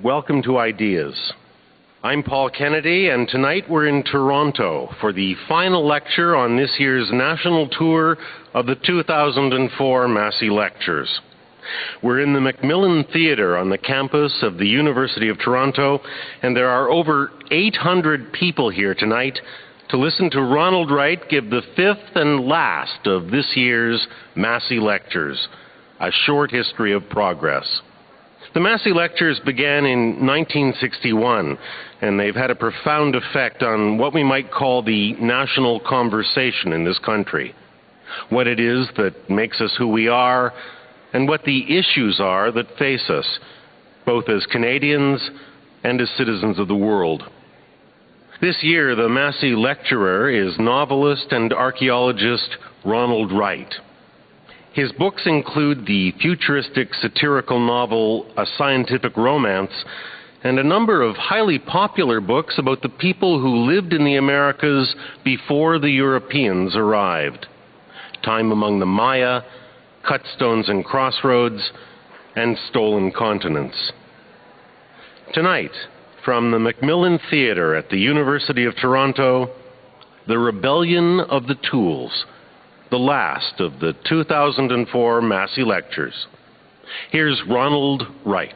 Welcome to Ideas. I'm Paul Kennedy, and tonight we're in Toronto for the final lecture on this year's national tour of the 2004 Massey Lectures. We're in the Macmillan Theatre on the campus of the University of Toronto, and there are over 800 people here tonight to listen to Ronald Wright give the fifth and last of this year's Massey Lectures, A Short History of Progress. The Massey Lectures began in 1961, and they've had a profound effect on what we might call the national conversation in this country. What it is that makes us who we are, and what the issues are that face us, both as Canadians and as citizens of the world. This year, the Massey lecturer is novelist and archaeologist Ronald Wright. His books include the futuristic satirical novel A Scientific Romance and a number of highly popular books about the people who lived in the Americas before the Europeans arrived. Time Among the Maya, Cut Stones and Crossroads, and Stolen Continents. Tonight, from the Macmillan Theatre at the University of Toronto, The Rebellion of the Tools, the last of the 2004 Massey Lectures. Here's Ronald Wright.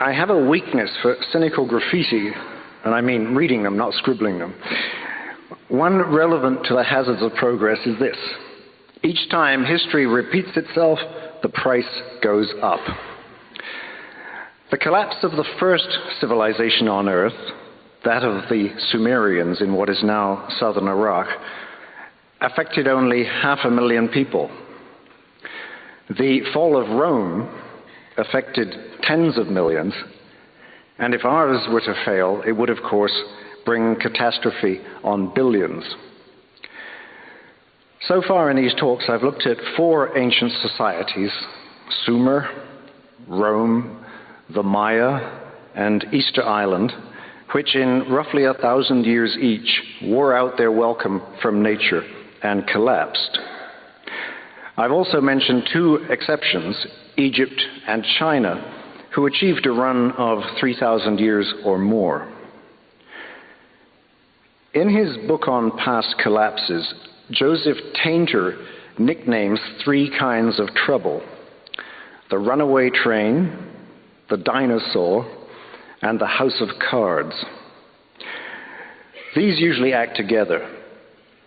I have a weakness for cynical graffiti, and I mean reading them, not scribbling them. One relevant to the hazards of progress is this. Each time history repeats itself, the price goes up. The collapse of the first civilization on Earth, that of the Sumerians in what is now southern Iraq, affected only 500,000 people. The fall of Rome affected tens of millions, and if ours were to fail, it would, of course, bring catastrophe on billions. So far in these talks, I've looked at four ancient societies: Sumer, Rome, the Maya, and Easter Island, which in roughly 1,000 years each wore out their welcome from nature and collapsed. I've also mentioned two exceptions, Egypt and China, who achieved a run of 3,000 years or more. In his book on past collapses, Joseph Tainter nicknames three kinds of trouble: the runaway train, the dinosaur, and the house of cards. These usually act together.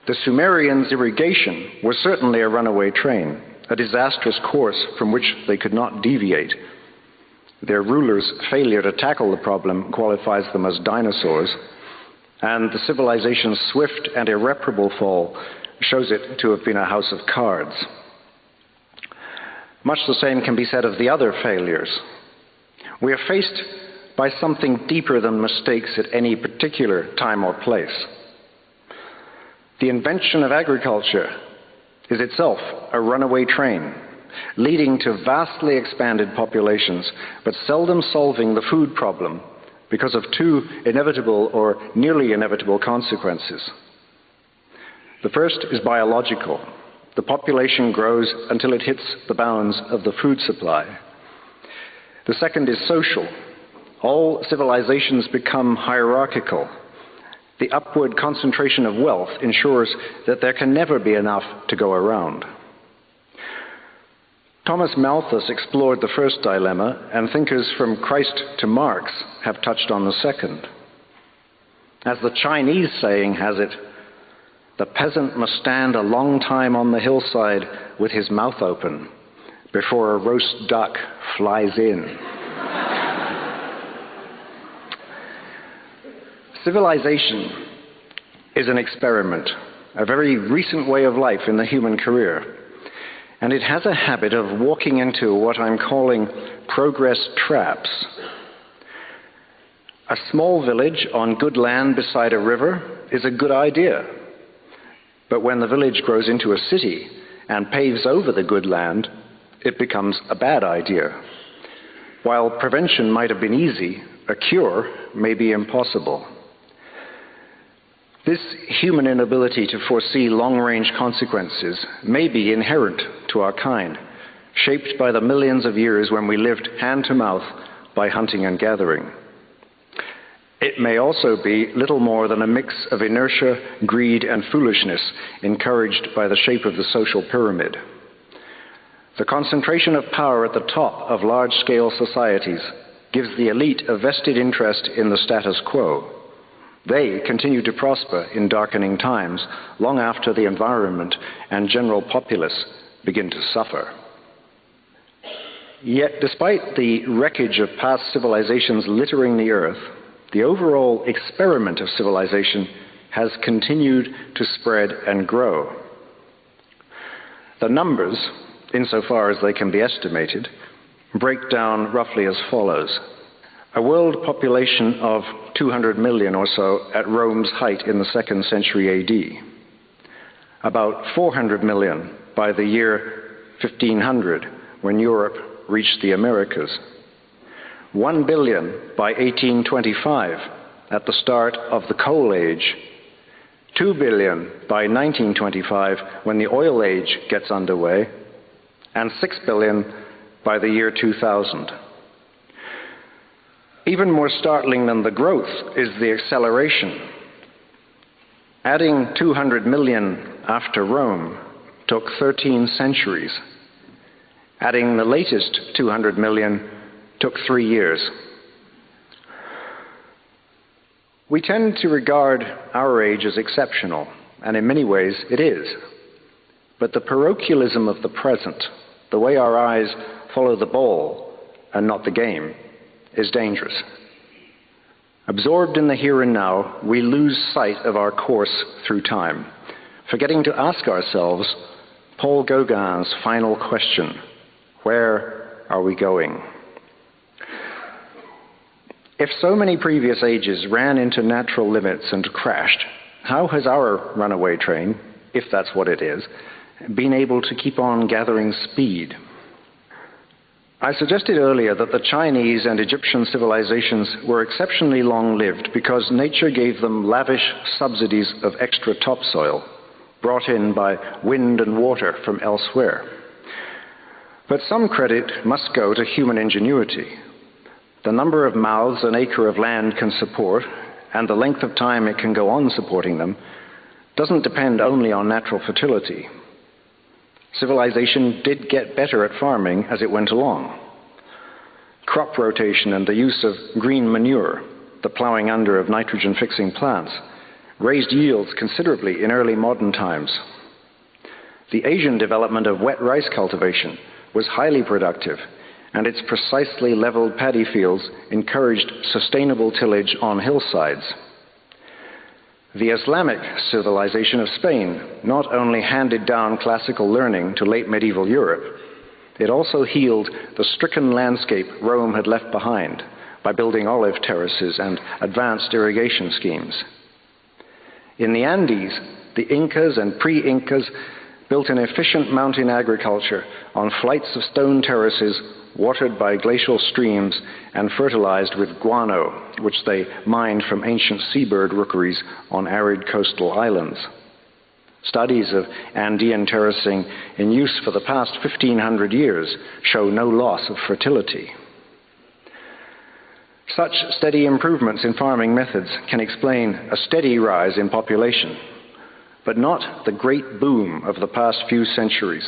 The Sumerians' irrigation was certainly a runaway train, a disastrous course from which they could not deviate. Their rulers' failure to tackle the problem qualifies them as dinosaurs, and the civilization's swift and irreparable fall shows it to have been a house of cards. Much the same can be said of the other failures. We are faced by something deeper than mistakes at any particular time or place. The invention of agriculture is itself a runaway train, leading to vastly expanded populations, but seldom solving the food problem because of two inevitable or nearly inevitable consequences. The first is biological. The population grows until it hits the bounds of the food supply. The second is social. All civilizations become hierarchical. The upward concentration of wealth ensures that there can never be enough to go around. Thomas Malthus explored the first dilemma, and thinkers from Christ to Marx have touched on the second. As the Chinese saying has it, the peasant must stand a long time on the hillside with his mouth open before a roast duck flies in. Civilization is an experiment, a very recent way of life in the human career, and it has a habit of walking into what I'm calling progress traps. A small village on good land beside a river is a good idea, but when the village grows into a city and paves over the good land, it becomes a bad idea. While prevention might have been easy, a cure may be impossible. This human inability to foresee long-range consequences may be inherent to our kind, shaped by the millions of years when we lived hand-to-mouth by hunting and gathering. It may also be little more than a mix of inertia, greed, and foolishness encouraged by the shape of the social pyramid. The concentration of power at the top of large-scale societies gives the elite a vested interest in the status quo. They continue to prosper in darkening times, long after the environment and general populace begin to suffer. Yet, despite the wreckage of past civilizations littering the earth, the overall experiment of civilization has continued to spread and grow. The numbers, insofar as they can be estimated, break down roughly as follows. A world population of 200 million or so at Rome's height in the 2nd century AD. About 400 million by the year 1500, when Europe reached the Americas. 1 billion by 1825, at the start of the Coal Age. 2 billion by 1925, when the Oil Age gets underway. And 6 billion by the year 2000. Even more startling than the growth is the acceleration. Adding 200 million after Rome took 13 centuries. Adding the latest 200 million took 3 years. We tend to regard our age as exceptional, and in many ways it is. But the parochialism of the present, the way our eyes follow the ball and not the game, is dangerous. Absorbed in the here and now, we lose sight of our course through time, forgetting to ask ourselves Paul Gauguin's final question: where are we going? If so many previous ages ran into natural limits and crashed, how has our runaway train, if that's what it is, been able to keep on gathering speed? I suggested earlier that the Chinese and Egyptian civilizations were exceptionally long-lived because nature gave them lavish subsidies of extra topsoil, brought in by wind and water from elsewhere. But some credit must go to human ingenuity. The number of mouths an acre of land can support, and the length of time it can go on supporting them, doesn't depend only on natural fertility. Civilization did get better at farming as it went along. Crop rotation and the use of green manure, the plowing under of nitrogen-fixing plants, raised yields considerably in early modern times. The Asian development of wet rice cultivation was highly productive, and its precisely leveled paddy fields encouraged sustainable tillage on hillsides. The Islamic civilization of Spain not only handed down classical learning to late medieval Europe, it also healed the stricken landscape Rome had left behind by building olive terraces and advanced irrigation schemes. In the Andes, the Incas and pre-Incas built an efficient mountain agriculture on flights of stone terraces watered by glacial streams and fertilized with guano, which they mined from ancient seabird rookeries on arid coastal islands. Studies of Andean terracing in use for the past 1,500 years show no loss of fertility. Such steady improvements in farming methods can explain a steady rise in population, but not the great boom of the past few centuries.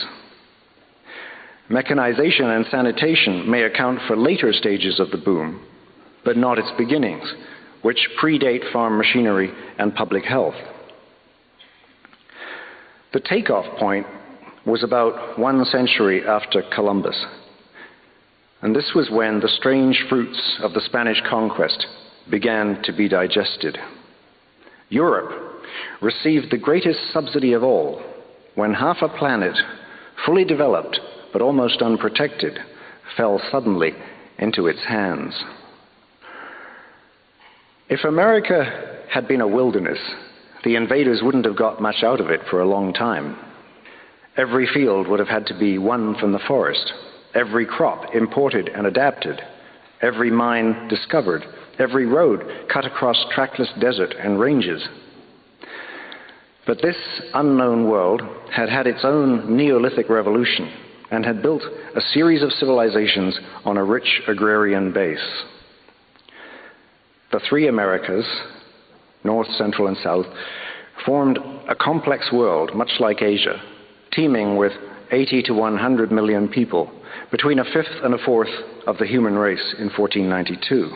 Mechanization and sanitation may account for later stages of the boom, but not its beginnings, which predate farm machinery and public health. The takeoff point was about 1 century after Columbus, and this was when the strange fruits of the Spanish conquest began to be digested. Europe received the greatest subsidy of all when half a planet, fully developed but almost unprotected, fell suddenly into its hands. If America had been a wilderness, the invaders wouldn't have got much out of it for a long time. Every field would have had to be won from the forest, every crop imported and adapted, every mine discovered, every road cut across trackless desert and ranges. But this unknown world had had its own Neolithic revolution and had built a series of civilizations on a rich agrarian base. The three Americas, North, Central, and South, formed a complex world, much like Asia, teeming with 80 to 100 million people, between a fifth and a fourth of the human race in 1492.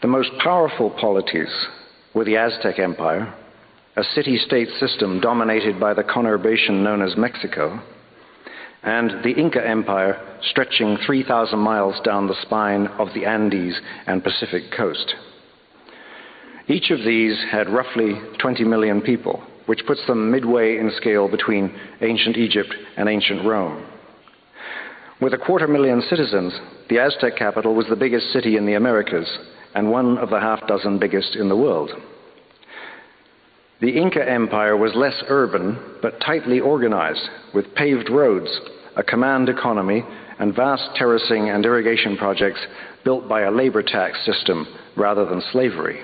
The most powerful polities were the Aztec Empire, a city-state system dominated by the conurbation known as Mexico, and the Inca Empire stretching 3,000 miles down the spine of the Andes and Pacific coast. Each of these had roughly 20 million people, which puts them midway in scale between ancient Egypt and ancient Rome. With 250,000 citizens, the Aztec capital was the biggest city in the Americas and one of the half-dozen biggest in the world. The Inca Empire was less urban, but tightly organized, with paved roads, a command economy, and vast terracing and irrigation projects built by a labor tax system rather than slavery.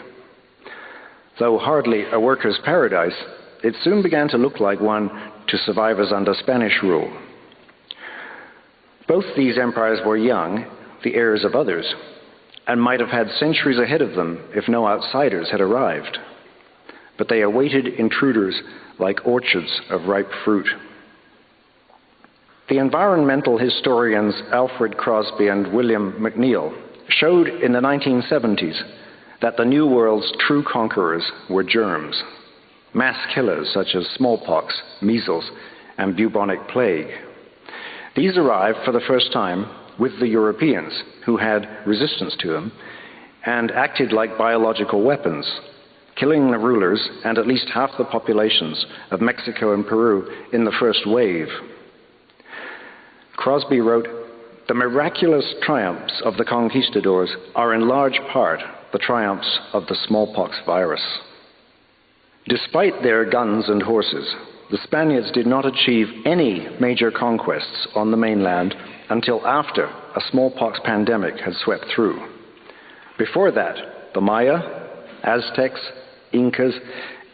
Though hardly a worker's paradise, it soon began to look like one to survivors under Spanish rule. Both these empires were young, the heirs of others, and might have had centuries ahead of them if no outsiders had arrived. But they awaited intruders like orchards of ripe fruit. The environmental historians Alfred Crosby and William McNeill showed in the 1970s that the New World's true conquerors were germs, mass killers such as smallpox, measles, and bubonic plague. These arrived for the first time with the Europeans, who had resistance to them, and acted like biological weapons, killing the rulers and at least half the populations of Mexico and Peru in the first wave. Crosby wrote, "The miraculous triumphs of the conquistadors are in large part the triumphs of the smallpox virus." Despite their guns and horses, the Spaniards did not achieve any major conquests on the mainland until after a smallpox pandemic had swept through. Before that, the Maya, Aztecs, Incas,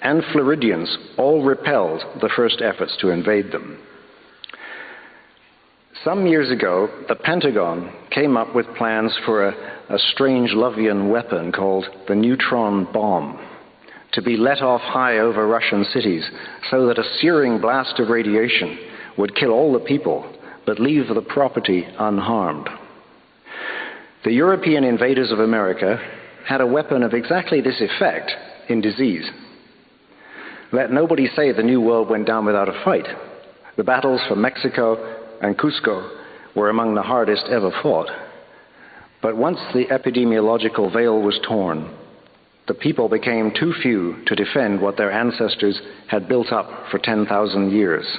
and Floridians all repelled the first efforts to invade them. Some years ago, the Pentagon came up with plans for a strange Lovian weapon called the neutron bomb, to be let off high over Russian cities so that a searing blast of radiation would kill all the people but leave the property unharmed. The European invaders of America had a weapon of exactly this effect in disease. Let nobody say the New World went down without a fight. The battles for Mexico and Cusco were among the hardest ever fought. But once the epidemiological veil was torn, the people became too few to defend what their ancestors had built up for 10,000 years.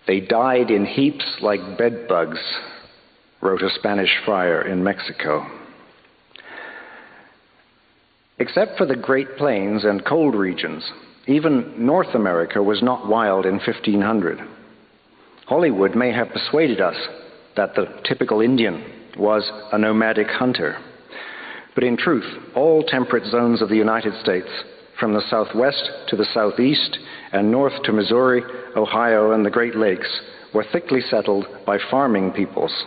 They died in heaps like bedbugs, wrote a Spanish friar in Mexico. Except for the Great Plains and cold regions, even North America was not wild in 1500. Hollywood may have persuaded us that the typical Indian was a nomadic hunter. But in truth, all temperate zones of the United States, from the southwest to the southeast and north to Missouri, Ohio, and the Great Lakes, were thickly settled by farming peoples.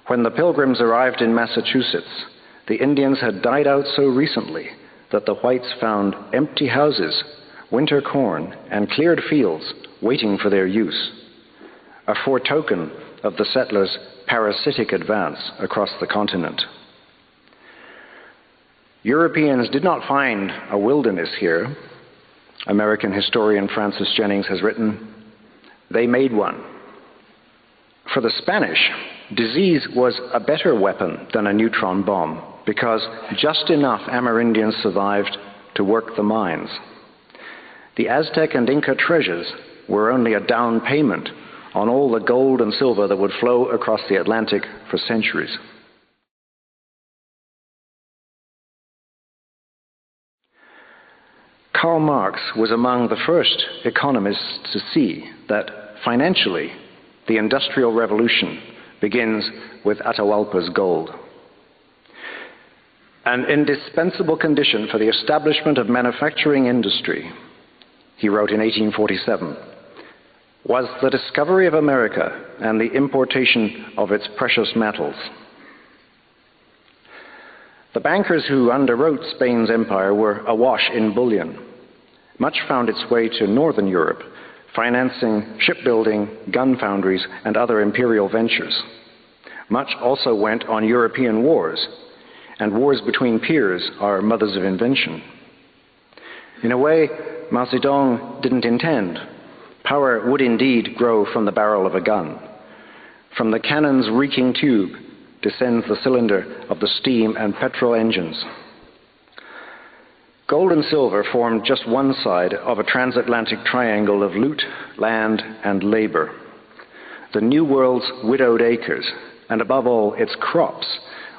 When the Pilgrims arrived in Massachusetts, the Indians had died out so recently that the whites found empty houses, winter corn, and cleared fields waiting for their use, a foretoken of the settlers' parasitic advance across the continent. Europeans did not find a wilderness here. American historian Francis Jennings has written, "They made one." For the Spanish, disease was a better weapon than a neutron bomb because just enough Amerindians survived to work the mines. The Aztec and Inca treasures were only a down payment on all the gold and silver that would flow across the Atlantic for centuries. Karl Marx was among the first economists to see that financially, the Industrial Revolution begins with Atahualpa's gold. An indispensable condition for the establishment of manufacturing industry, he wrote in 1847, was the discovery of America and the importation of its precious metals. The bankers who underwrote Spain's empire were awash in bullion. Much found its way to northern Europe, financing shipbuilding, gun foundries, and other imperial ventures. Much also went on European wars, and wars between peers are mothers of invention. In a way, Mao Zedong didn't intend. Power would indeed grow from the barrel of a gun. From the cannon's reeking tube descends the cylinder of the steam and petrol engines. Gold and silver formed just one side of a transatlantic triangle of loot, land, and labor. The New World's widowed acres, and above all its crops,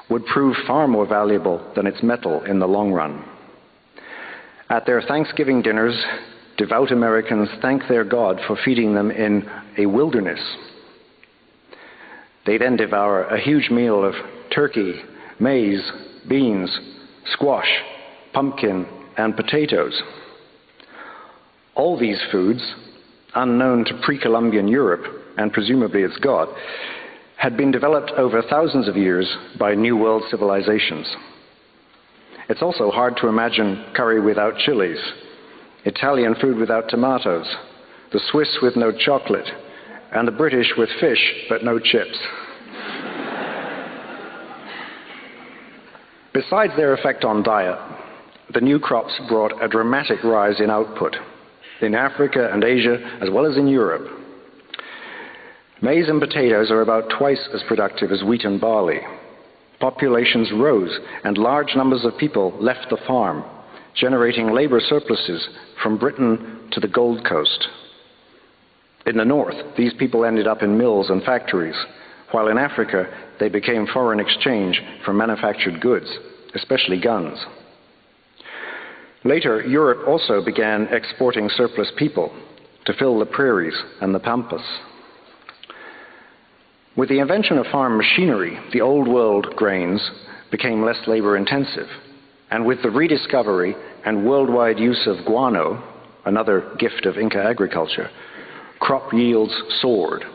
would prove far more valuable than its metal in the long run. At their Thanksgiving dinners, devout Americans thank their God for feeding them in a wilderness. They then devour a huge meal of turkey, maize, beans, squash, pumpkin, and potatoes. All these foods, unknown to pre-Columbian Europe, and presumably its God, had been developed over thousands of years by New World civilizations. It's also hard to imagine curry without chilies, Italian food without tomatoes, the Swiss with no chocolate, and the British with fish but no chips. Besides their effect on diet, the new crops brought a dramatic rise in output in Africa and Asia, as well as in Europe. Maize and potatoes are about twice as productive as wheat and barley. Populations rose, and large numbers of people left the farm, generating labor surpluses from Britain to the Gold Coast. In the north, these people ended up in mills and factories, while in Africa, they became foreign exchange for manufactured goods, especially guns. Later, Europe also began exporting surplus people to fill the prairies and the pampas. With the invention of farm machinery, the old world grains became less labor-intensive, and with the rediscovery and worldwide use of guano, another gift of Inca agriculture, crop yields soared.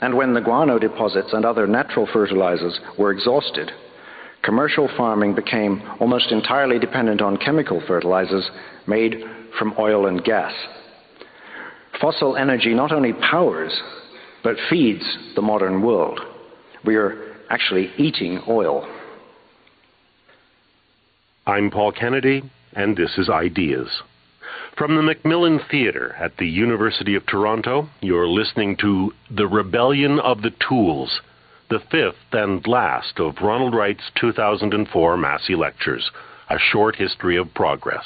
And when the guano deposits and other natural fertilizers were exhausted, commercial farming became almost entirely dependent on chemical fertilizers made from oil and gas. Fossil energy not only powers, but feeds the modern world. We are actually eating oil. I'm Paul Kennedy, and this is Ideas. From the Macmillan Theatre at the University of Toronto, you're listening to The Rebellion of the Tools, the fifth and last of Ronald Wright's 2004 Massey Lectures, A Short History of Progress.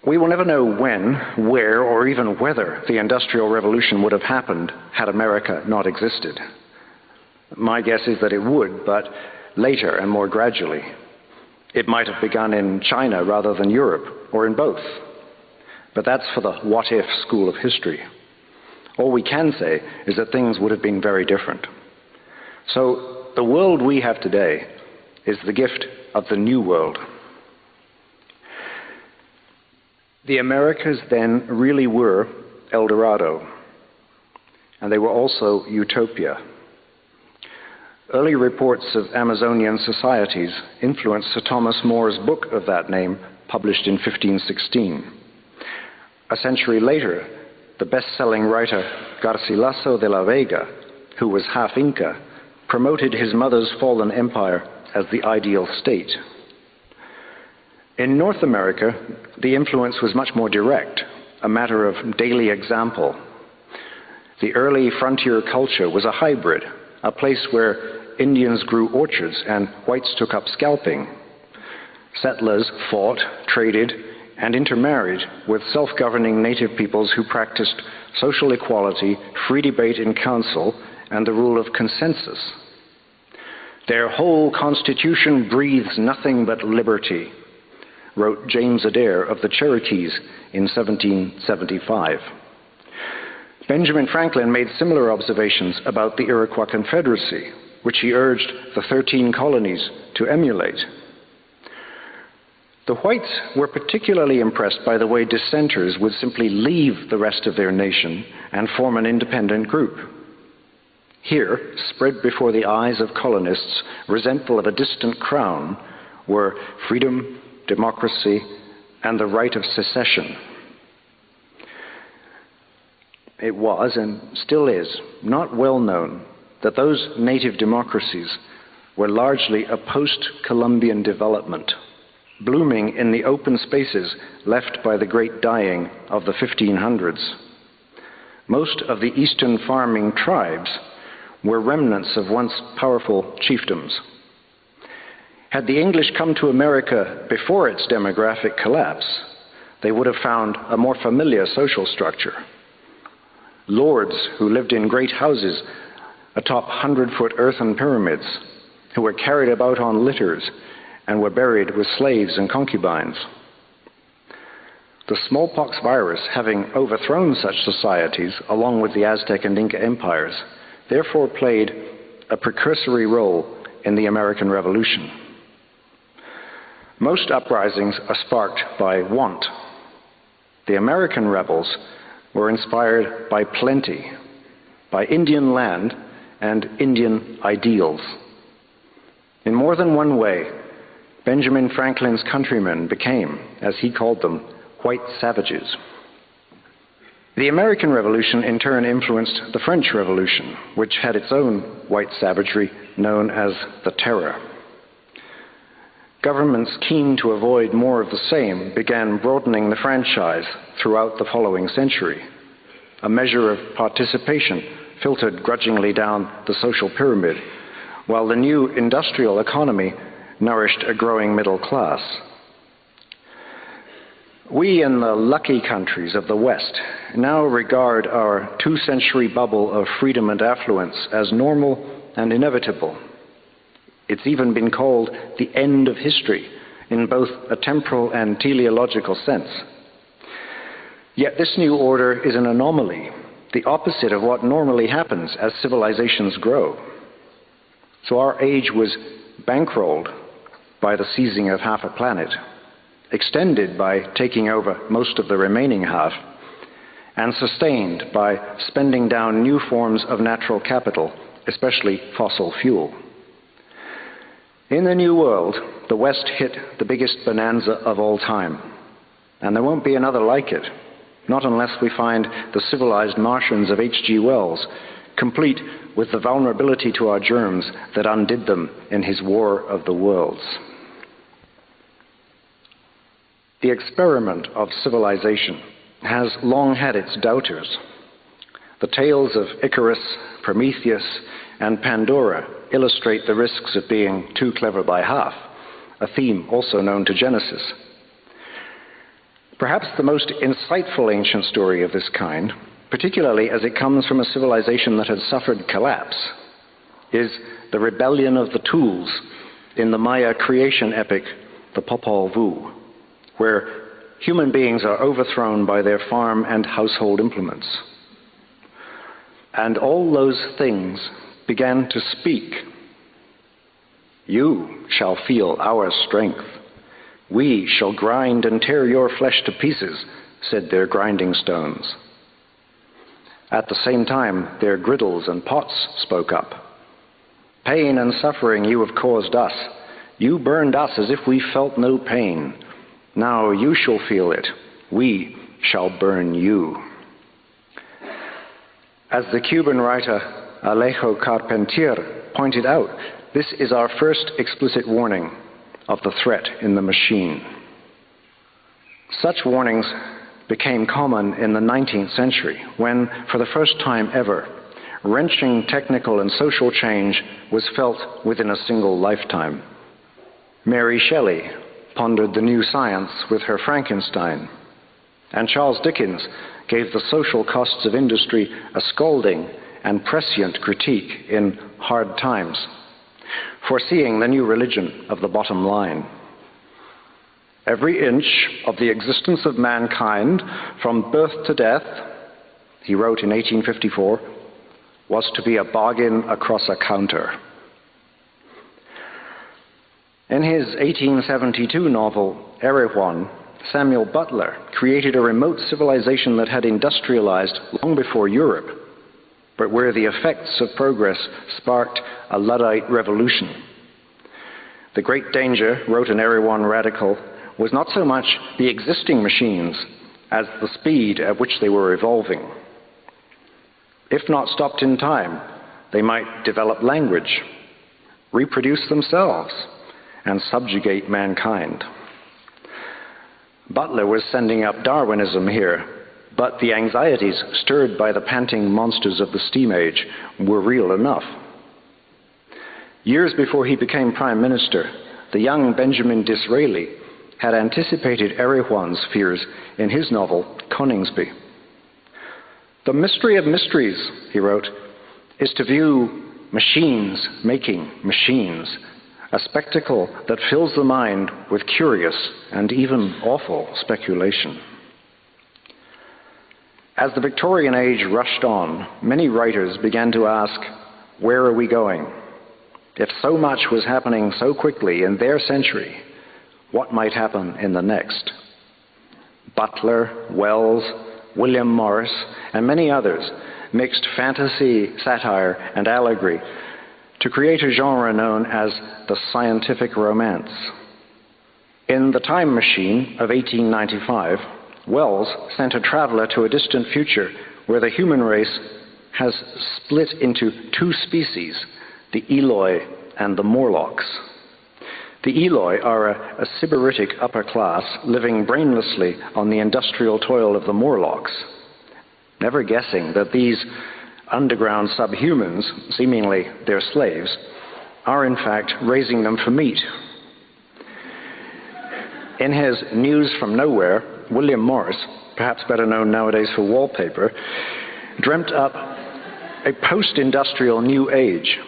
We will never know when, where, or even whether the Industrial Revolution would have happened had America not existed. My guess is that it would, but later and more gradually. It might have begun in China rather than Europe, or in both. But that's for the what-if school of history. All we can say is that things would have been very different. So the world we have today is the gift of the New World. The Americas then really were El Dorado, and they were also utopia. Early reports of Amazonian societies influenced Sir Thomas More's book of that name, published in 1516. A century later, the best-selling writer Garcilaso de la Vega, who was half Inca, promoted his mother's fallen empire as the ideal state. In North America, the influence was much more direct, a matter of daily example. The early frontier culture was a hybrid, a place where Indians grew orchards and whites took up scalping. Settlers fought, traded, and intermarried with self-governing native peoples who practiced social equality, free debate in council, and the rule of consensus. Their whole constitution breathes nothing but liberty, wrote James Adair of the Cherokees in 1775. Benjamin Franklin made similar observations about the Iroquois Confederacy, which he urged the 13 colonies to emulate. The whites were particularly impressed by the way dissenters would simply leave the rest of their nation and form an independent group. Here, spread before the eyes of colonists resentful of a distant crown, were freedom, democracy, and the right of secession. It was, and still is, not well known that those native democracies were largely a post-Columbian development, blooming in the open spaces left by the Great Dying of the 1500s. Most of the eastern farming tribes were remnants of once powerful chiefdoms. Had the English come to America before its demographic collapse, they would have found a more familiar social structure. Lords who lived in great houses atop 100-foot earthen pyramids, who were carried about on litters and were buried with slaves and concubines. The smallpox virus, having overthrown such societies along with the Aztec and Inca empires, therefore played a precursory role in the American Revolution. Most uprisings are sparked by want. The American rebels were inspired by plenty, by Indian land and Indian ideals. In more than one way, Benjamin Franklin's countrymen became, as he called them, white savages. The American Revolution in turn influenced the French Revolution, which had its own white savagery known as the Terror. Governments keen to avoid more of the same began broadening the franchise throughout the following century. A measure of participation filtered grudgingly down the social pyramid, while the new industrial economy nourished a growing middle class. We in the lucky countries of the West now regard our two-century bubble of freedom and affluence as normal and inevitable. It's even been called the end of history in both a temporal and teleological sense. Yet this new order is an anomaly, the opposite of what normally happens as civilizations grow. So our age was bankrolled by the seizing of half a planet, extended by taking over most of the remaining half, and sustained by spending down new forms of natural capital, especially fossil fuel. In the New World, the West hit the biggest bonanza of all time, and there won't be another like it, not unless we find the civilized Martians of H.G. Wells, complete with the vulnerability to our germs that undid them in his War of the Worlds. The experiment of civilization has long had its doubters. The tales of Icarus, Prometheus, and Pandora illustrate the risks of being too clever by half, a theme also known to Genesis. Perhaps the most insightful ancient story of this kind, particularly as it comes from a civilization that had suffered collapse, is the rebellion of the tools in the Maya creation epic, the Popol Vuh, where human beings are overthrown by their farm and household implements. And all those things began to speak. You shall feel our strength. We shall grind and tear your flesh to pieces, said their grinding stones. At the same time, their griddles and pots spoke up. Pain and suffering you have caused us. You burned us as if we felt no pain. Now you shall feel it. We shall burn you. As the Cuban writer Alejo Carpentier pointed out, this is our first explicit warning of the threat in the machine. Such warnings became common in the 19th century when, for the first time ever, wrenching technical and social change was felt within a single lifetime. Mary Shelley pondered the new science with her Frankenstein, and Charles Dickens gave the social costs of industry a scolding and prescient critique in Hard Times, foreseeing the new religion of the bottom line. Every inch of the existence of mankind, from birth to death, he wrote in 1854, was to be a bargain across a counter. In his 1872 novel, Erewhon, Samuel Butler created a remote civilization that had industrialized long before Europe, but where the effects of progress sparked a Luddite revolution. The great danger, wrote an Erewhon radical, was not so much the existing machines as the speed at which they were evolving. If not stopped in time, they might develop language, reproduce themselves, and subjugate mankind. Butler was sending up Darwinism here, but the anxieties stirred by the panting monsters of the steam age were real enough. Years before he became Prime Minister, the young Benjamin Disraeli had anticipated Erewhon's fears in his novel, Coningsby. "The mystery of mysteries," he wrote, "is to view machines making machines, a spectacle that fills the mind with curious and even awful speculation." As the Victorian age rushed on, many writers began to ask, where are we going? If so much was happening so quickly in their century, what might happen in the next? Butler, Wells, William Morris, and many others mixed fantasy, satire, and allegory to create a genre known as the scientific romance. In The Time Machine of 1895, Wells sent a traveler to a distant future where the human race has split into two species, the Eloi and the Morlocks. The Eloi are a sybaritic upper class living brainlessly on the industrial toil of the Morlocks, never guessing that these underground subhumans, seemingly their slaves, are in fact raising them for meat. In his News from Nowhere, William Morris, perhaps better known nowadays for Wallpaper, dreamt up a post-industrial new age,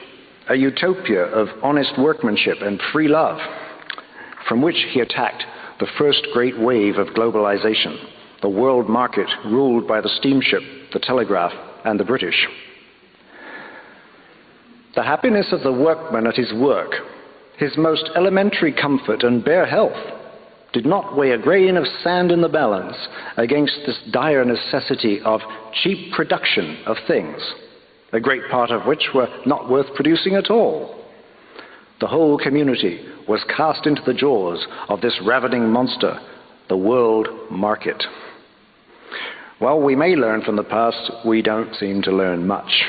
a utopia of honest workmanship and free love, from which he attacked the first great wave of globalization, the world market ruled by the steamship, the telegraph, and the British. The happiness of the workman at his work, his most elementary comfort and bare health, did not weigh a grain of sand in the balance against this dire necessity of cheap production of things, a great part of which were not worth producing at all. The whole community was cast into the jaws of this ravening monster, the world market. While we may learn from the past, we don't seem to learn much.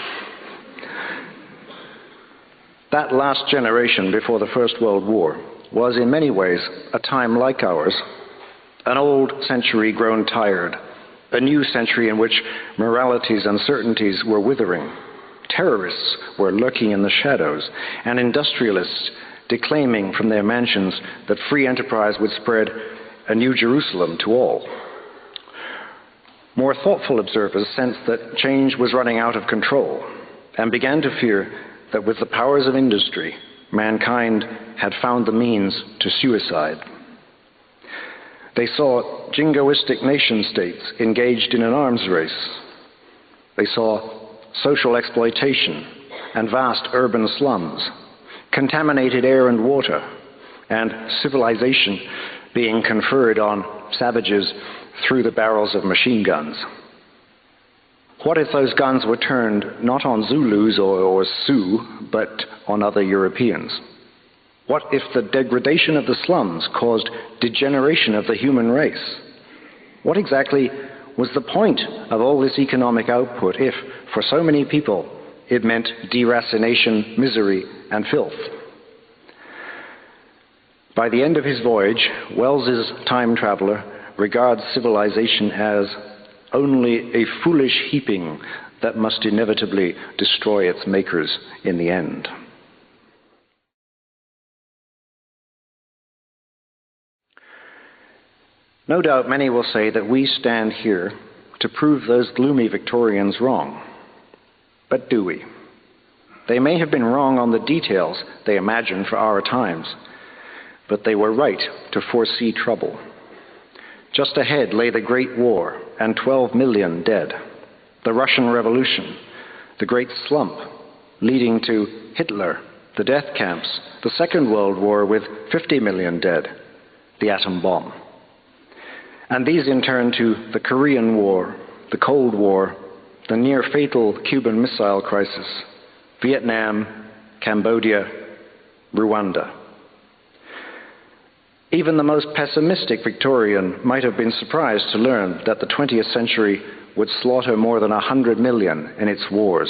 That last generation before the First World War was in many ways a time like ours, an old century grown tired, a new century in which morality's uncertainties were withering. Terrorists were lurking in the shadows, and industrialists declaiming from their mansions that free enterprise would spread a new Jerusalem to all. More thoughtful observers sensed that change was running out of control and began to fear that with the powers of industry, mankind had found the means to suicide. They saw jingoistic nation-states engaged in an arms race. They saw social exploitation and vast urban slums, contaminated air and water, and civilization being conferred on savages through the barrels of machine guns. What if those guns were turned not on Zulus or Sioux, but on other Europeans? What if the degradation of the slums caused degeneration of the human race? What exactly was the point of all this economic output if, for so many people, it meant deracination, misery, and filth? By the end of his voyage, Wells's time traveler regards civilization as only a foolish heaping that must inevitably destroy its makers in the end. No doubt many will say that we stand here to prove those gloomy Victorians wrong. But do we? They may have been wrong on the details they imagined for our times, but they were right to foresee trouble. Just ahead lay the Great War and 12 million dead, the Russian Revolution, the Great Slump, leading to Hitler, the death camps, the Second World War with 50 million dead, the atom bomb. And these in turn to the Korean War, the Cold War, the near-fatal Cuban Missile Crisis, Vietnam, Cambodia, Rwanda. Even the most pessimistic Victorian might have been surprised to learn that the 20th century would slaughter more than 100 million in its wars,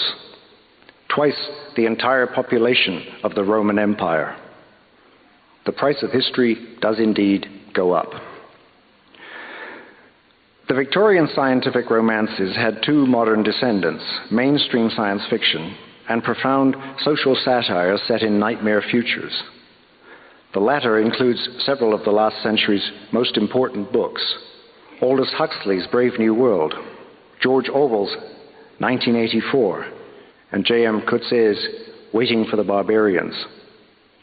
twice the entire population of the Roman Empire. The price of history does indeed go up. The Victorian scientific romances had two modern descendants, mainstream science fiction and profound social satire set in nightmare futures. The latter includes several of the last century's most important books: Aldous Huxley's Brave New World, George Orwell's 1984, and J.M. Coetzee's Waiting for the Barbarians,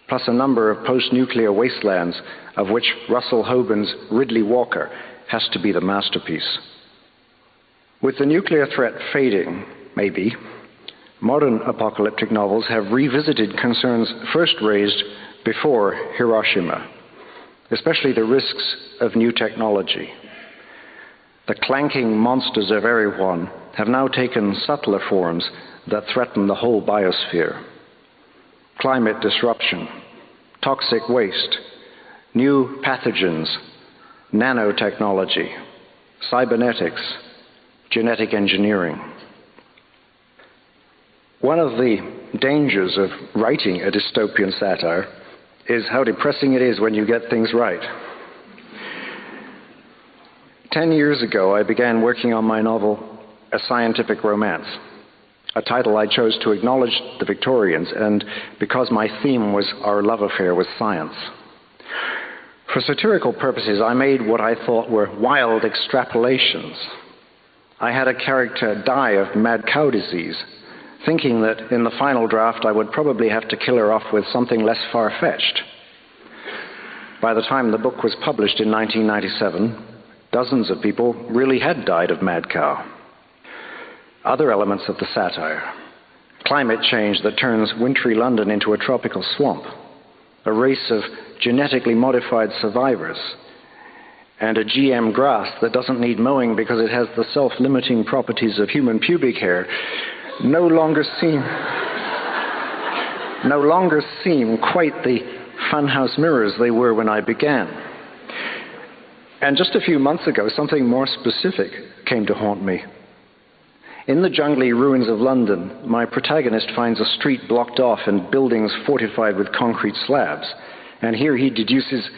plus a number of post-nuclear wastelands, of which Russell Hoban's Ridley Walker has to be the masterpiece. With the nuclear threat fading, maybe, modern apocalyptic novels have revisited concerns first raised before Hiroshima, especially the risks of new technology. The clanking monsters of Erewhon have now taken subtler forms that threaten the whole biosphere. Climate disruption, toxic waste, new pathogens, nanotechnology, cybernetics, genetic engineering. One of the dangers of writing a dystopian satire is how depressing it is when you get things right. 10 years ago, I began working on my novel, A Scientific Romance, a title I chose to acknowledge the Victorians and because my theme was our love affair with science. For satirical purposes, I made what I thought were wild extrapolations. I had a character die of mad cow disease, thinking that in the final draft I would probably have to kill her off with something less far-fetched. By the time the book was published in 1997, dozens of people really had died of mad cow. Other elements of the satire: climate change that turns wintry London into a tropical swamp, a race of genetically modified survivors, and a GM grass that doesn't need mowing because it has the self-limiting properties of human pubic hair, no longer seem quite the funhouse mirrors they were when I began. And just a few months ago, something more specific came to haunt me. In the jungly ruins of London, my protagonist finds a street blocked off and buildings fortified with concrete slabs. And here he deduces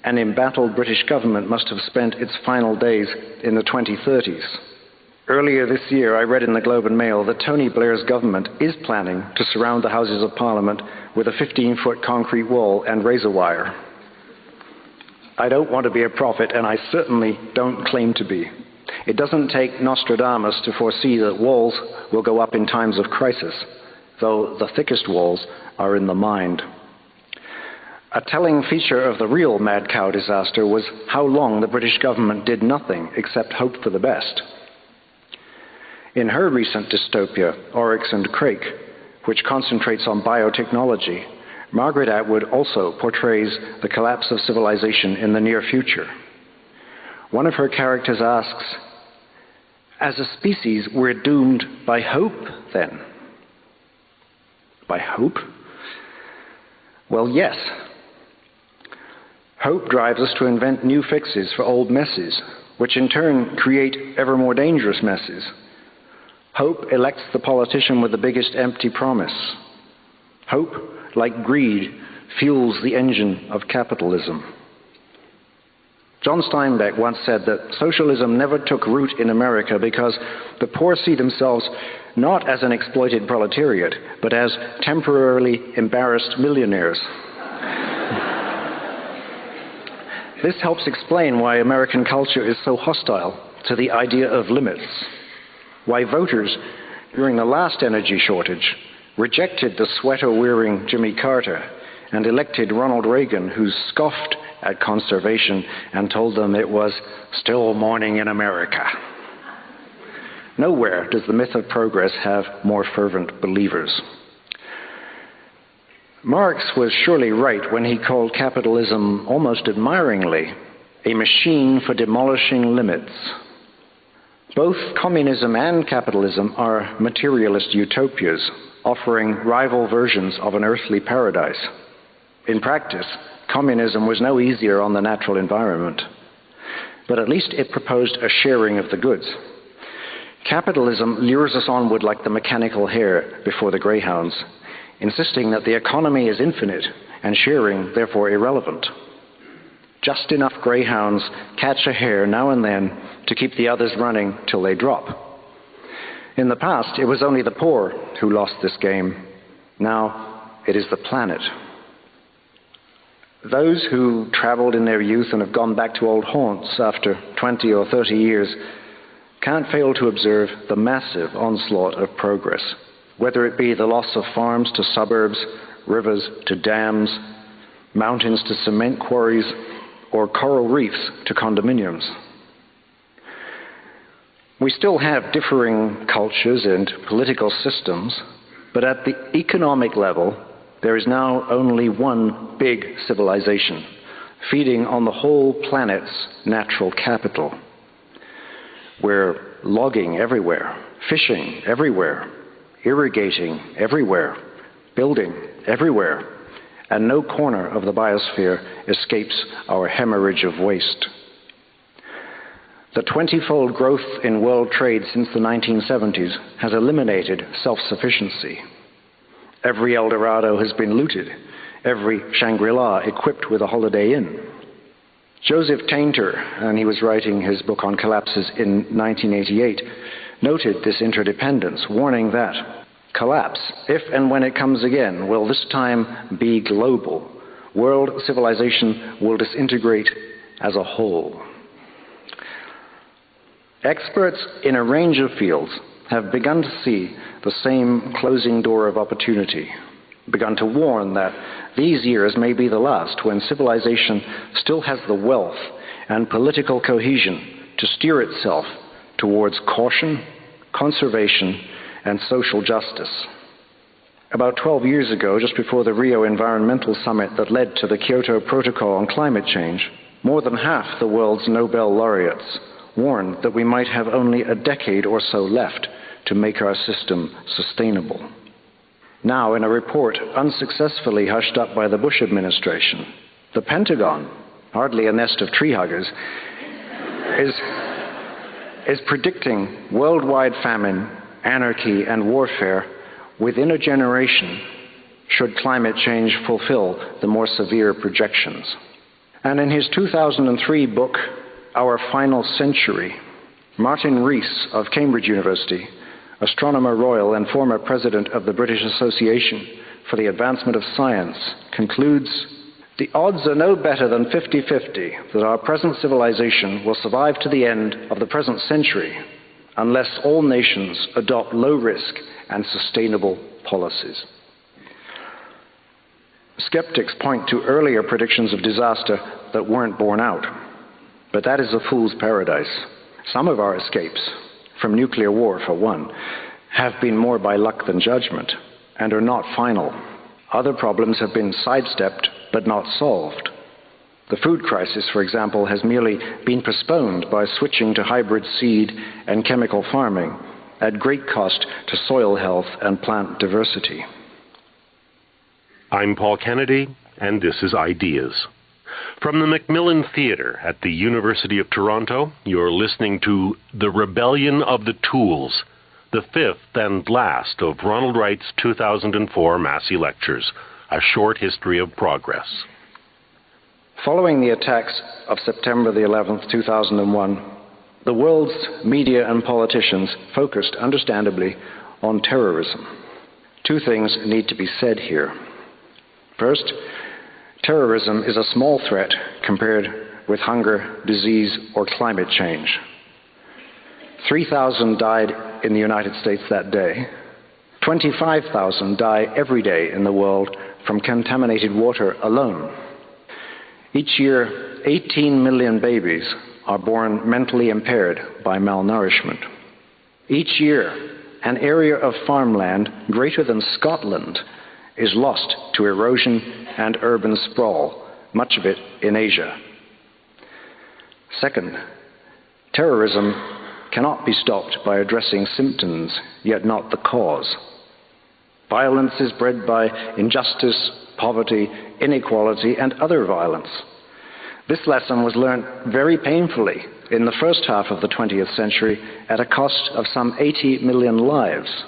an embattled British government must have spent its final days in the 2030s. Earlier this year, I read in the Globe and Mail that Tony Blair's government is planning to surround the Houses of Parliament with a 15-foot concrete wall and razor wire. I don't want to be a prophet, and I certainly don't claim to be. It doesn't take Nostradamus to foresee that walls will go up in times of crisis, though the thickest walls are in the mind. A telling feature of the real mad cow disaster was how long the British government did nothing except hope for the best. In her recent dystopia, Oryx and Crake, which concentrates on biotechnology, Margaret Atwood also portrays the collapse of civilization in the near future. One of her characters asks, "As a species, we're doomed by hope, then?" By hope? Well, yes. Hope drives us to invent new fixes for old messes, which in turn create ever more dangerous messes. Hope elects the politician with the biggest empty promise. Hope, like greed, fuels the engine of capitalism. John Steinbeck once said that socialism never took root in America because the poor see themselves not as an exploited proletariat, but as temporarily embarrassed millionaires. This helps explain why American culture is so hostile to the idea of limits, why voters during the last energy shortage rejected the sweater-wearing Jimmy Carter and elected Ronald Reagan, who scoffed at conservation and told them it was still morning in America. Nowhere does the myth of progress have more fervent believers. Marx was surely right when he called capitalism, almost admiringly, a machine for demolishing limits. Both communism and capitalism are materialist utopias, offering rival versions of an earthly paradise. In practice, communism was no easier on the natural environment, but at least it proposed a sharing of the goods. Capitalism lures us onward like the mechanical hare before the greyhounds, insisting that the economy is infinite and sharing therefore irrelevant. Just enough greyhounds catch a hare now and then to keep the others running till they drop. In the past, it was only the poor who lost this game. Now it is the planet. Those who traveled in their youth and have gone back to old haunts after 20 or 30 years can't fail to observe the massive onslaught of progress, whether it be the loss of farms to suburbs, rivers to dams, mountains to cement quarries, or coral reefs to condominiums. We still have differing cultures and political systems, but at the economic level, there is now only one big civilization, feeding on the whole planet's natural capital. We're logging everywhere, fishing everywhere, irrigating everywhere, building everywhere, and no corner of the biosphere escapes our hemorrhage of waste. The 20-fold growth in world trade since the 1970s has eliminated self-sufficiency. Every El Dorado has been looted, every Shangri-La equipped with a Holiday Inn. Joseph Tainter, and he was writing his book on collapses in 1988, noted this interdependence, warning that collapse, if and when it comes again, will this time be global. World civilization will disintegrate as a whole. Experts in a range of fields have begun to see the same closing door of opportunity, begun to warn that these years may be the last when civilization still has the wealth and political cohesion to steer itself towards caution, conservation, and social justice. About 12 years ago, just before the Rio Environmental Summit that led to the Kyoto Protocol on climate change, more than half the world's Nobel laureates warned that we might have only a decade or so left to make our system sustainable. Now, in a report unsuccessfully hushed up by the Bush administration, the Pentagon, hardly a nest of tree huggers, is predicting worldwide famine, anarchy, and warfare within a generation should climate change fulfill the more severe projections. And in his 2003 book, Our Final Century, Martin Rees of Cambridge University, Astronomer Royal and former president of the British Association for the Advancement of Science, concludes, "The odds are no better than 50-50 that our present civilization will survive to the end of the present century unless all nations adopt low-risk and sustainable policies." Skeptics point to earlier predictions of disaster that weren't borne out, but that is a fool's paradise. Some of our escapes, from nuclear war for one, have been more by luck than judgment and are not final. Other problems have been sidestepped but not solved. The food crisis, for example, has merely been postponed by switching to hybrid seed and chemical farming at great cost to soil health and plant diversity. I'm Paul Kennedy, and this is Ideas. From the Macmillan Theatre at the University of Toronto, you're listening to The Rebellion of the Tools, the fifth and last of Ronald Wright's 2004 Massey Lectures, A Short History of Progress. Following the attacks of September the 11th, 2001, the world's media and politicians focused, understandably, on terrorism. Two things need to be said here. First, terrorism is a small threat compared with hunger, disease, or climate change. 3,000 died in the United States that day. 25,000 die every day in the world from contaminated water alone. Each year, 18 million babies are born mentally impaired by malnourishment. Each year, an area of farmland greater than Scotland is lost to erosion and urban sprawl, much of it in Asia. Second, terrorism cannot be stopped by addressing symptoms, yet not the cause. Violence is bred by injustice, poverty, inequality, and other violence. This lesson was learned very painfully in the first half of the 20th century at a cost of some 80 million lives.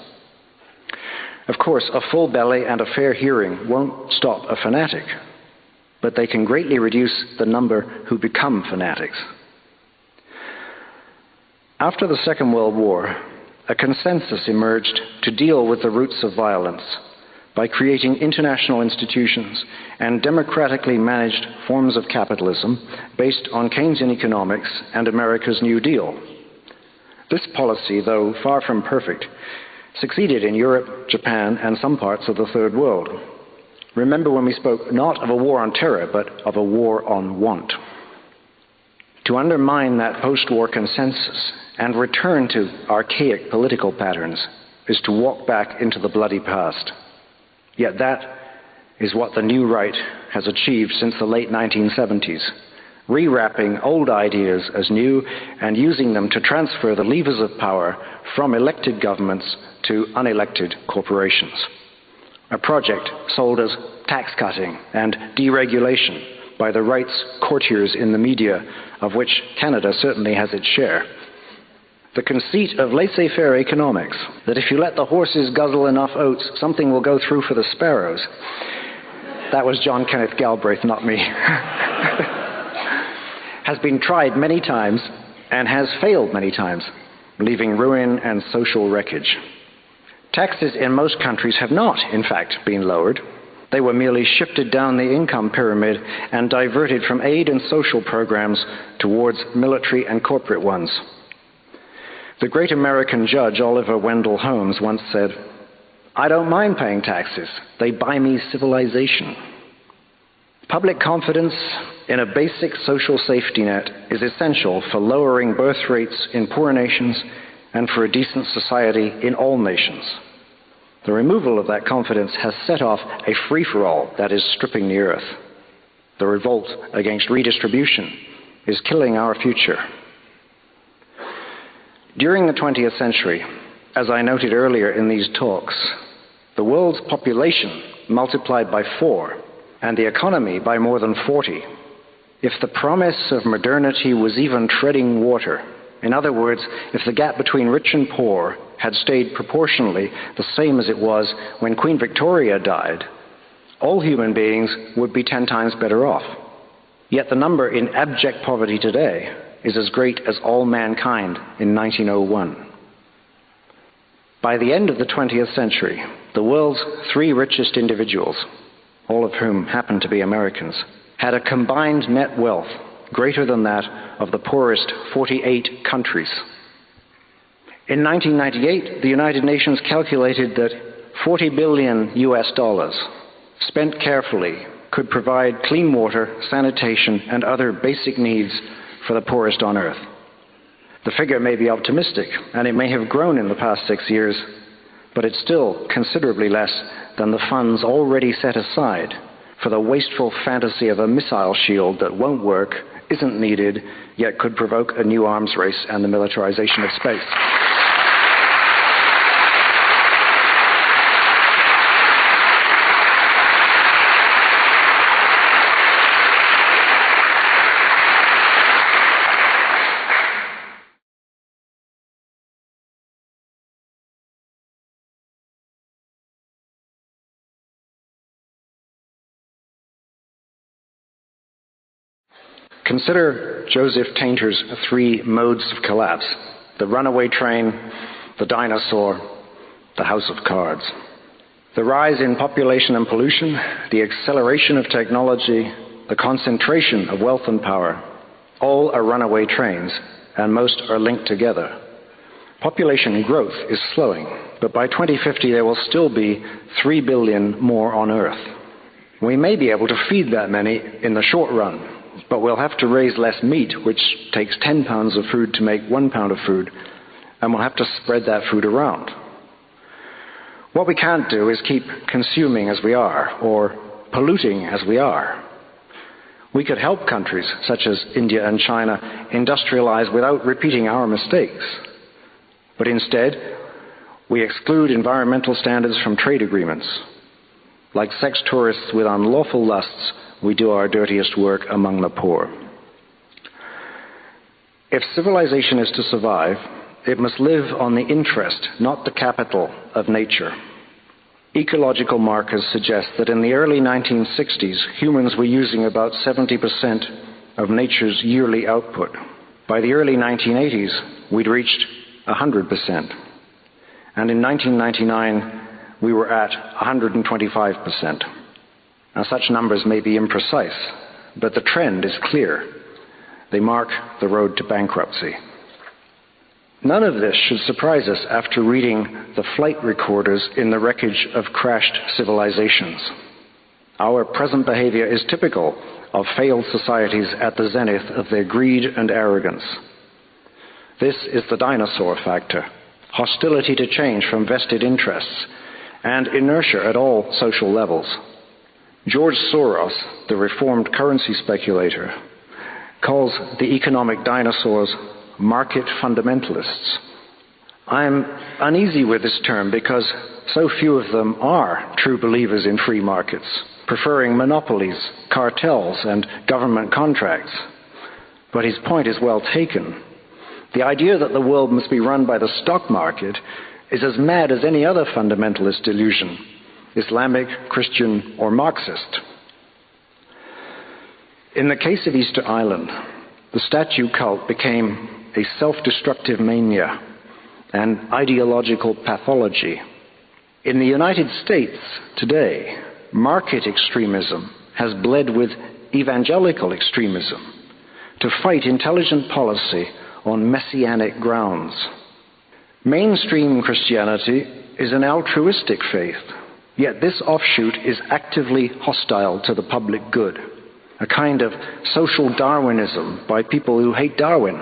Of course, a full belly and a fair hearing won't stop a fanatic, but they can greatly reduce the number who become fanatics. After the Second World War, a consensus emerged to deal with the roots of violence by creating international institutions and democratically managed forms of capitalism based on Keynesian economics and America's New Deal. This policy, though far from perfect, succeeded in Europe, Japan, and some parts of the Third World. Remember when we spoke not of a war on terror, but of a war on want. To undermine that post-war consensus and return to archaic political patterns is to walk back into the bloody past. Yet that is what the new right has achieved since the late 1970s, rewrapping old ideas as new and using them to transfer the levers of power from elected governments to unelected corporations. A project sold as tax cutting and deregulation by the rights courtiers in the media, of which Canada certainly has its share. The conceit of laissez-faire economics, that if you let the horses guzzle enough oats, something will go through for the sparrows. That was John Kenneth Galbraith, not me. Has been tried many times and has failed many times, leaving ruin and social wreckage. Taxes in most countries have not, in fact, been lowered. They were merely shifted down the income pyramid and diverted from aid and social programs towards military and corporate ones. The great American judge Oliver Wendell Holmes once said, "I don't mind paying taxes. They buy me civilization." Public confidence in a basic social safety net is essential for lowering birth rates in poor nations and for a decent society in all nations. The removal of that confidence has set off a free-for-all that is stripping the earth. The revolt against redistribution is killing our future. During the 20th century, as I noted earlier in these talks, the world's population multiplied by 4 and the economy by more than 40. If the promise of modernity was even treading water, in other words, if the gap between rich and poor had stayed proportionally the same as it was when Queen Victoria died, all human beings would be 10 times better off. Yet the number in abject poverty today is as great as all mankind in 1901. By the end of the 20th century, the world's 3 richest individuals, all of whom happen to be Americans, had a combined net wealth greater than that of the poorest 48 countries. In 1998, the United Nations calculated that $40 billion spent carefully could provide clean water, sanitation, and other basic needs for the poorest on earth. The figure may be optimistic, and it may have grown in the past 6 years, but it's still considerably less than the funds already set aside for the wasteful fantasy of a missile shield that won't work, isn't needed, yet could provoke a new arms race and the militarization of space. Consider Joseph Tainter's 3 modes of collapse: the runaway train, the dinosaur, the house of cards. The rise in population and pollution, the acceleration of technology, the concentration of wealth and power, all are runaway trains, and most are linked together. Population growth is slowing, but by 2050 there will still be 3 billion more on Earth. We may be able to feed that many in the short run, but we'll have to raise less meat, which takes 10 pounds of food to make 1 pound of food, and we'll have to spread that food around. What we can't do is keep consuming as we are, or polluting as we are. We could help countries such as India and China industrialize without repeating our mistakes. But instead, we exclude environmental standards from trade agreements. Like sex tourists with unlawful lusts, we do our dirtiest work among the poor. If civilization is to survive, it must live on the interest, not the capital, of nature. Ecological markers suggest that in the early 1960s, humans were using about 70% of nature's yearly output. By the early 1980s, we'd reached 100%. And in 1999, we were at 125%. Now, such numbers may be imprecise, but the trend is clear. They mark the road to bankruptcy. None of this should surprise us after reading the flight recorders in the wreckage of crashed civilizations. Our present behavior is typical of failed societies at the zenith of their greed and arrogance. This is the dinosaur factor, hostility to change from vested interests, and inertia at all social levels. George Soros, the reformed currency speculator, calls the economic dinosaurs market fundamentalists. I'm uneasy with this term because so few of them are true believers in free markets, preferring monopolies, cartels, and government contracts. But his point is well taken. The idea that the world must be run by the stock market is as mad as any other fundamentalist delusion, Islamic, Christian, or Marxist. In the case of Easter Island, the statue cult became a self-destructive mania, an ideological pathology. In the United States today, market extremism has bled with evangelical extremism to fight intelligent policy on messianic grounds. Mainstream Christianity is an altruistic faith, yet this offshoot is actively hostile to the public good, a kind of social Darwinism by people who hate Darwin.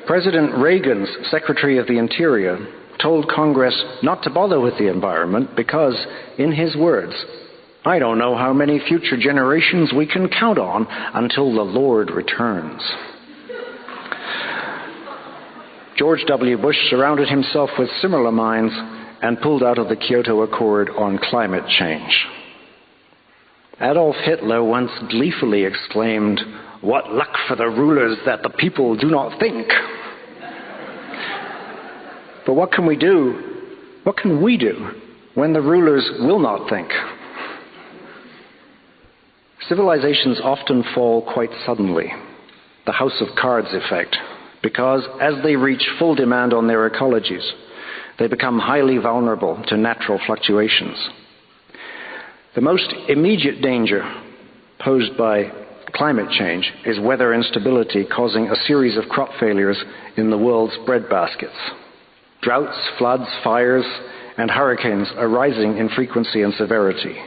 President Reagan's Secretary of the Interior told Congress not to bother with the environment because, in his words, "I don't know how many future generations we can count on until the Lord returns." George W. Bush surrounded himself with similar minds and pulled out of the Kyoto Accord on climate change. Adolf Hitler once gleefully exclaimed, "What luck for the rulers that the people do not think." But what can we do? What can we do when the rulers will not think? Civilizations often fall quite suddenly, the house of cards effect, because as they reach full demand on their ecologies, they become highly vulnerable to natural fluctuations. The most immediate danger posed by climate change is weather instability causing a series of crop failures in the world's breadbaskets. Droughts, floods, fires, and hurricanes are rising in frequency and severity.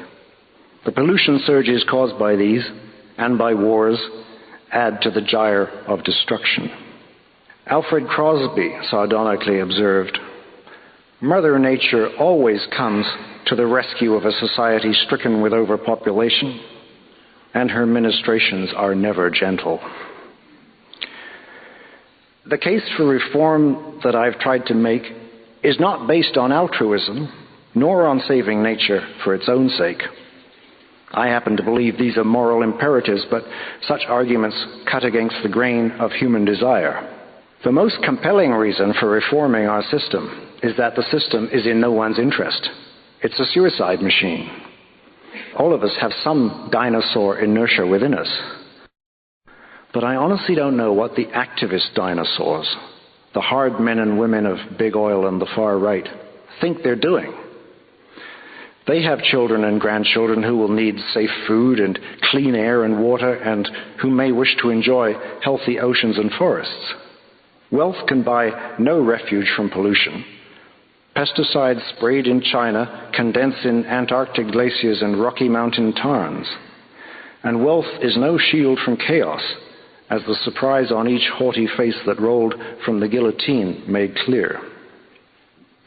The pollution surges caused by these and by wars add to the gyre of destruction. Alfred Crosby sardonically observed, "Mother Nature always comes to the rescue of a society stricken with overpopulation, and her ministrations are never gentle." The case for reform that I've tried to make is not based on altruism, nor on saving nature for its own sake. I happen to believe these are moral imperatives, but such arguments cut against the grain of human desire. The most compelling reason for reforming our system is that the system is in no one's interest. It's a suicide machine. All of us have some dinosaur inertia within us. But I honestly don't know what the activist dinosaurs, the hard men and women of big oil and the far right, think they're doing. They have children and grandchildren who will need safe food and clean air and water and who may wish to enjoy healthy oceans and forests. Wealth can buy no refuge from pollution. Pesticides sprayed in China condense in Antarctic glaciers and Rocky Mountain tarns. And wealth is no shield from chaos, as the surprise on each haughty face that rolled from the guillotine made clear.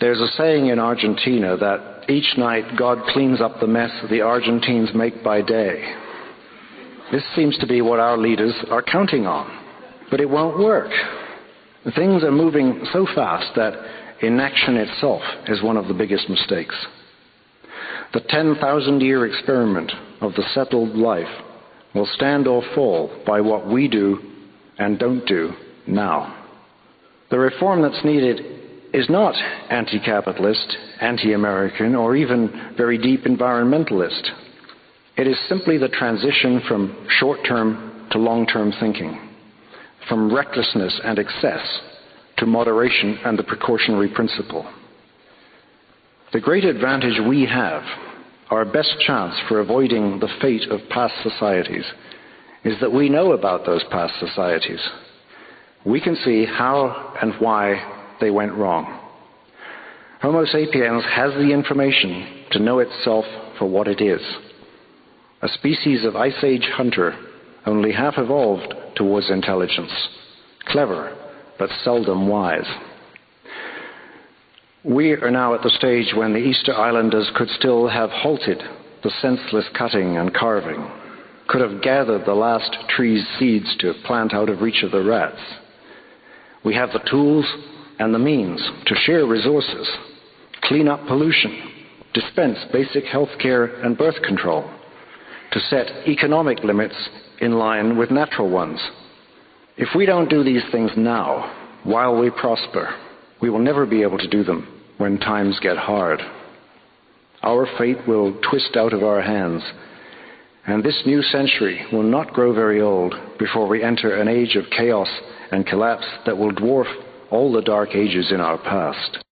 There's a saying in Argentina that each night God cleans up the mess the Argentines make by day. This seems to be what our leaders are counting on, but it won't work. Things are moving so fast that inaction itself is one of the biggest mistakes. The 10,000-year experiment of the settled life will stand or fall by what we do and don't do now. The reform that's needed is not anti-capitalist, anti-American, or even very deep environmentalist. It is simply the transition from short-term to long-term thinking, from recklessness and excess to moderation and the precautionary principle. The great advantage we have, our best chance for avoiding the fate of past societies, is that we know about those past societies. We can see how and why they went wrong. Homo sapiens has the information to know itself for what it is. A species of Ice Age hunter, only half evolved towards intelligence, clever but seldom wise. We are now at the stage when the Easter Islanders could still have halted the senseless cutting and carving, could have gathered the last tree's seeds to plant out of reach of the rats. We have the tools and the means to share resources, clean up pollution, dispense basic health care and birth control, to set economic limits in line with natural ones. If we don't do these things now, while we prosper, we will never be able to do them when times get hard. Our fate will twist out of our hands, and this new century will not grow very old before we enter an age of chaos and collapse that will dwarf all the dark ages in our past.